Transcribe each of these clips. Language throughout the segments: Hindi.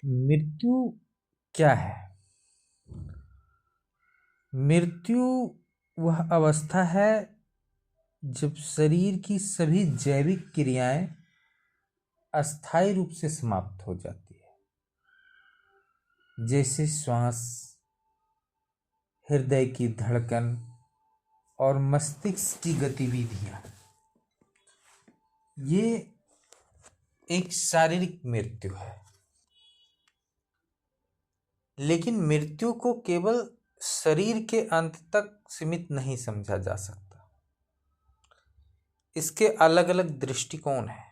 मृत्यु क्या है? मृत्यु वह अवस्था है जब शरीर की सभी जैविक क्रियाएं अस्थायी रूप से समाप्त हो जाती है, जैसे श्वास, हृदय की धड़कन और मस्तिष्क की गतिविधियां। ये एक शारीरिक मृत्यु है। लेकिन मृत्यु को केवल शरीर के अंत तक सीमित नहीं समझा जा सकता। इसके अलग अलग दृष्टिकोण हैं।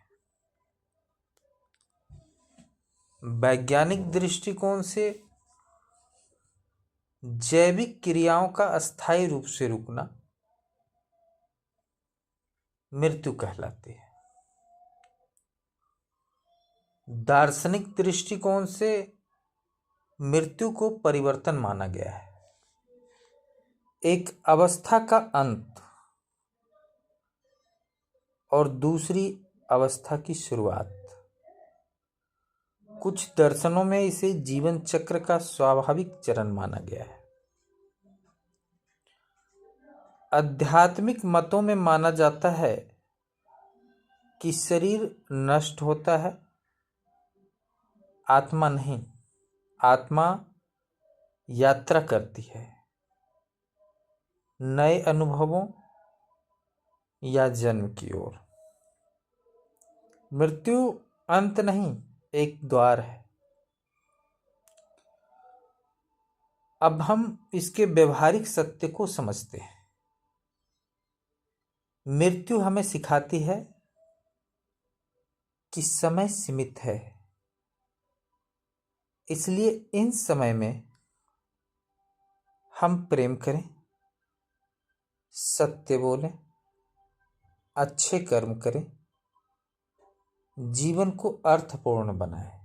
वैज्ञानिक दृष्टिकोण से जैविक क्रियाओं का अस्थायी रूप से रुकना मृत्यु कहलाती है। दार्शनिक दृष्टिकोण से मृत्यु को परिवर्तन माना गया है, एक अवस्था का अंत और दूसरी अवस्था की शुरुआत। कुछ दर्शनों में इसे जीवन चक्र का स्वाभाविक चरण माना गया है। आध्यात्मिक मतों में माना जाता है कि शरीर नष्ट होता है, आत्मा नहीं। आत्मा यात्रा करती है, नए अनुभवों या जन्म की ओर। मृत्यु अंत नहीं, एक द्वार है। अब हम इसके व्यवहारिक सत्य को समझते हैं। मृत्यु हमें सिखाती है कि समय सीमित है, इसलिए इन समय में हम प्रेम करें, सत्य बोलें, अच्छे कर्म करें, जीवन को अर्थपूर्ण बनाएं।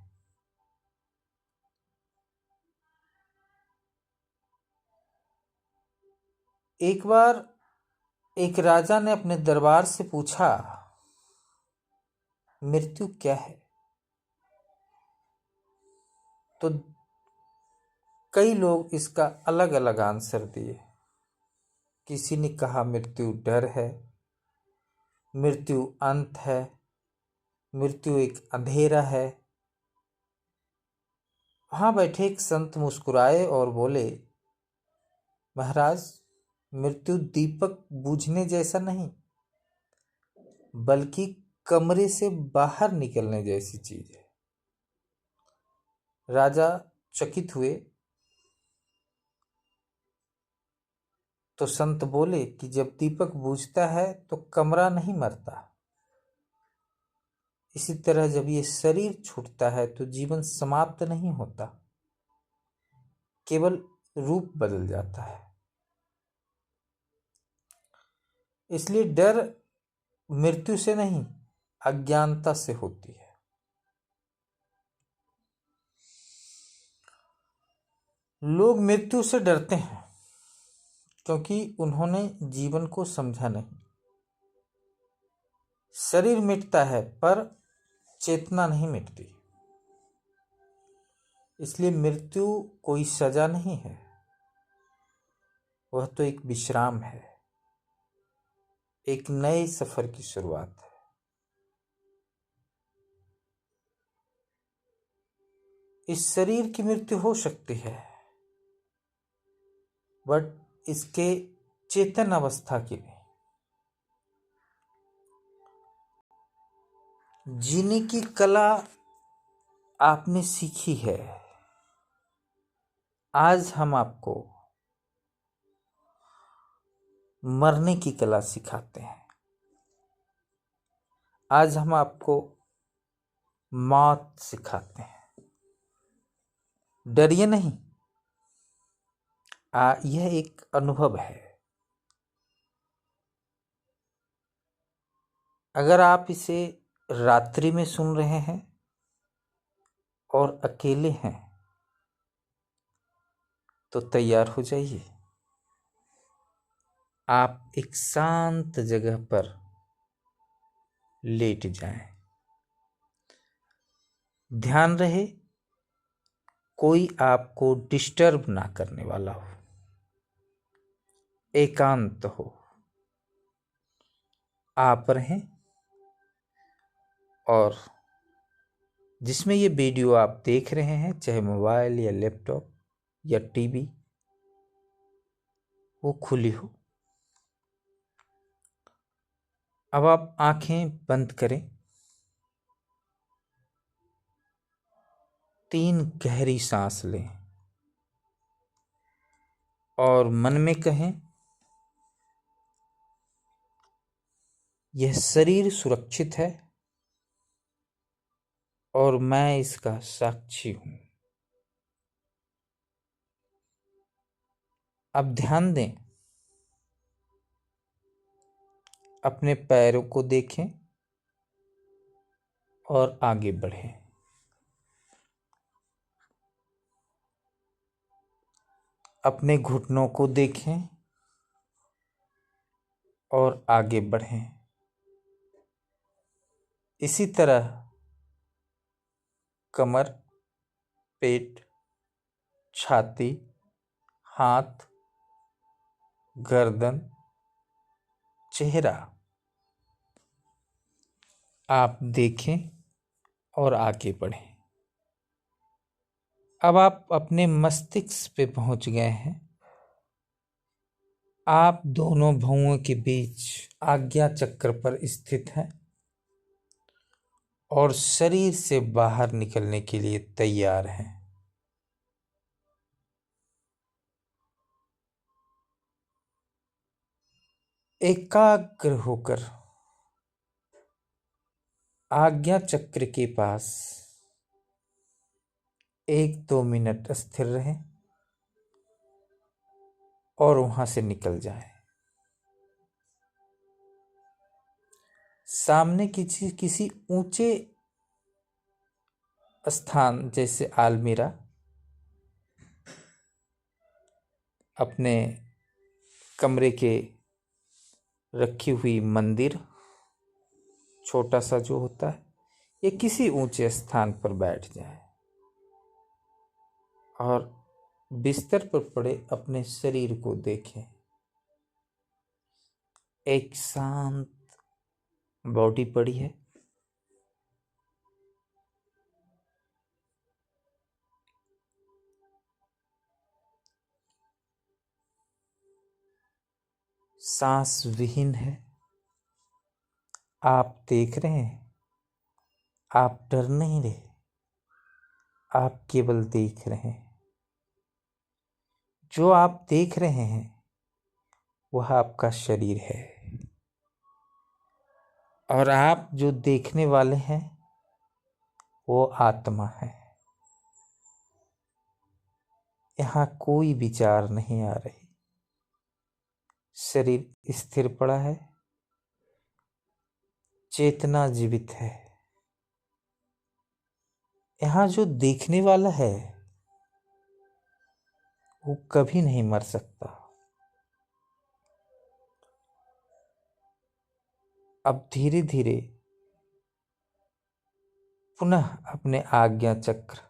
एक बार एक राजा ने अपने दरबार से पूछा, मृत्यु क्या है? तो कई लोग इसका अलग अलग आंसर दिए। किसी ने कहा मृत्यु डर है, मृत्यु अंत है, मृत्यु एक अंधेरा है। वहां बैठे एक संत मुस्कुराए और बोले, महाराज, मृत्यु दीपक बुझने जैसा नहीं, बल्कि कमरे से बाहर निकलने जैसी चीज है। राजा चकित हुए तो संत बोले कि जब दीपक बुझता है तो कमरा नहीं मरता। इसी तरह जब ये शरीर छूटता है तो जीवन समाप्त नहीं होता, केवल रूप बदल जाता है। इसलिए डर मृत्यु से नहीं, अज्ञानता से होती है। लोग मृत्यु से डरते हैं क्योंकि उन्होंने जीवन को समझा नहीं। शरीर मिटता है पर चेतना नहीं मिटती। इसलिए मृत्यु कोई सजा नहीं है, वह तो एक विश्राम है, एक नए सफर की शुरुआत है। इस शरीर की मृत्यु हो सकती है, बट इसके चेतन अवस्था की नहीं। जीने की कला आपने सीखी है, आज हम आपको मरने की कला सिखाते हैं। आज हम आपको मौत सिखाते हैं। डरिए नहीं, यह एक अनुभव है। अगर आप इसे रात्रि में सुन रहे हैं और अकेले हैं तो तैयार हो जाइए। आप एक शांत जगह पर लेट जाएं। ध्यान रहे कोई आपको डिस्टर्ब ना करने वाला हो, एकांत हो, आप रहें। और जिसमें ये वीडियो आप देख रहे हैं, चाहे मोबाइल या लैपटॉप या टीवी, वो खुली हो। अब आप आंखें बंद करें, 3 गहरी सांस लें और मन में कहें, यह शरीर सुरक्षित है और मैं इसका साक्षी हूं। अब ध्यान दें, अपने पैरों को देखें और आगे बढ़ें। अपने घुटनों को देखें और आगे बढ़ें। इसी तरह कमर, पेट, छाती, हाथ, गर्दन, चेहरा आप देखें और आगे बढ़ें। अब आप अपने मस्तिष्क पे पहुंच गए हैं। आप दोनों भुवों के बीच आज्ञा चक्र पर स्थित हैं और शरीर से बाहर निकलने के लिए तैयार हैं। एकाग्र होकर आज्ञा चक्र के पास 1-2 मिनट स्थिर रहें और वहां से निकल जाएं। सामने किसी ऊंचे स्थान जैसे अलमीरा, अपने कमरे के रखी हुई मंदिर, छोटा सा जो होता है, या किसी ऊंचे स्थान पर बैठ जाए और बिस्तर पर पड़े अपने शरीर को देखें। एक शांत बॉडी पड़ी है। सांस विहीन है। आप देख रहे हैं, आप डर नहीं रहे, आप केवल देख रहे हैं। जो आप देख रहे हैं वह आपका शरीर है और आप जो देखने वाले हैं वो आत्मा है। यहाँ कोई विचार नहीं आ रही। शरीर स्थिर पड़ा है, चेतना जीवित है। यहाँ जो देखने वाला है वो कभी नहीं मर सकता। अब धीरे धीरे पुनः अपने आज्ञा चक्र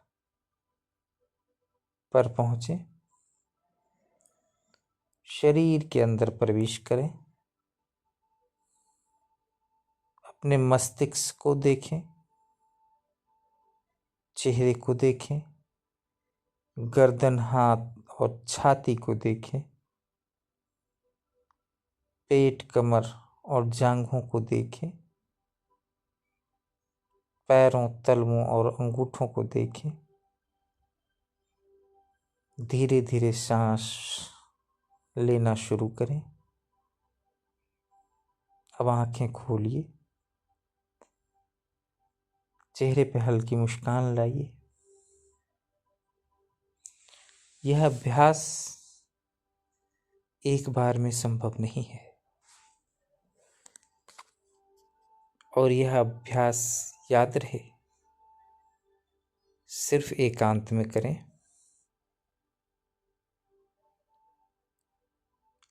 पर पहुंचे। शरीर के अंदर प्रवेश करें। अपने मस्तिष्क को देखें, चेहरे को देखें, गर्दन, हाथ और छाती को देखें, पेट, कमर और जांघों को देखें, पैरों, तलवों और अंगूठों को देखें। धीरे धीरे सांस लेना शुरू करें। अब आंखें खोलिए, चेहरे पे हल्की मुस्कान लाइए। यह अभ्यास एक बार में संभव नहीं है और यह अभ्यास याद रहे सिर्फ एकांत में करें।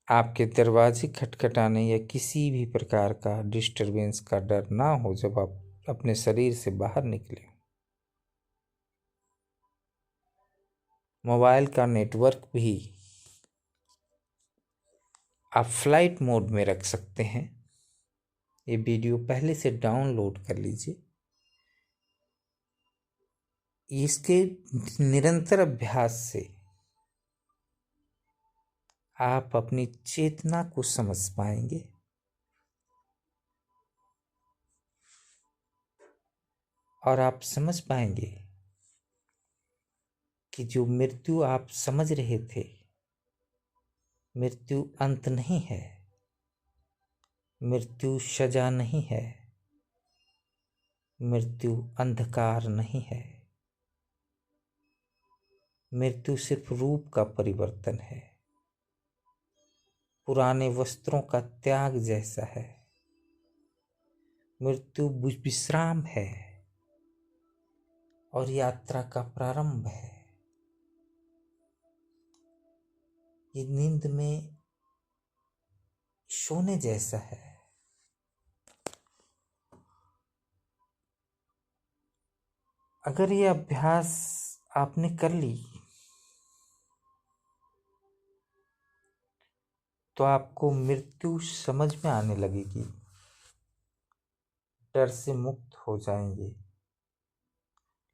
आपके दरवाजे खटखटाने या किसी भी प्रकार का डिस्टरबेंस का डर ना हो जब आप अपने शरीर से बाहर निकले। मोबाइल का नेटवर्क भी आप फ्लाइट मोड में रख सकते हैं। ये वीडियो पहले से डाउनलोड कर लीजिए। इसके निरंतर अभ्यास से आप अपनी चेतना को समझ पाएंगे और आप समझ पाएंगे कि जो मृत्यु आप समझ रहे थे, मृत्यु अंत नहीं है, मृत्यु सजा नहीं है, मृत्यु अंधकार नहीं है, मृत्यु सिर्फ रूप का परिवर्तन है, पुराने वस्त्रों का त्याग जैसा है। मृत्यु विश्राम है और यात्रा का प्रारंभ है। ये नींद में सोने जैसा है। अगर ये अभ्यास आपने कर ली तो आपको मृत्यु समझ में आने लगेगी, डर से मुक्त हो जाएंगे,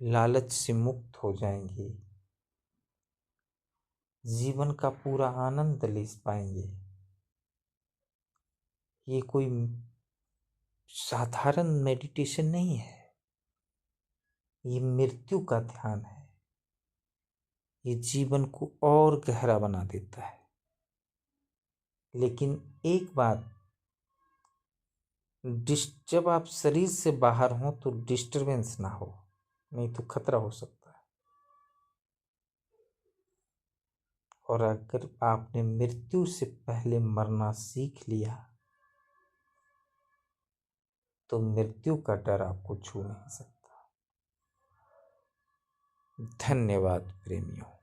लालच से मुक्त हो जाएंगे, जीवन का पूरा आनंद ले पाएंगे। ये कोई साधारण मेडिटेशन नहीं है, ये मृत्यु का ध्यान है। ये जीवन को और गहरा बना देता है। लेकिन एक बात, जब आप शरीर से बाहर हो तो डिस्टरबेंस ना हो, नहीं तो खतरा हो सकता है। और अगर आपने मृत्यु से पहले मरना सीख लिया तो मृत्यु का डर आपको छू नहीं सकता। धन्यवाद प्रेमियों।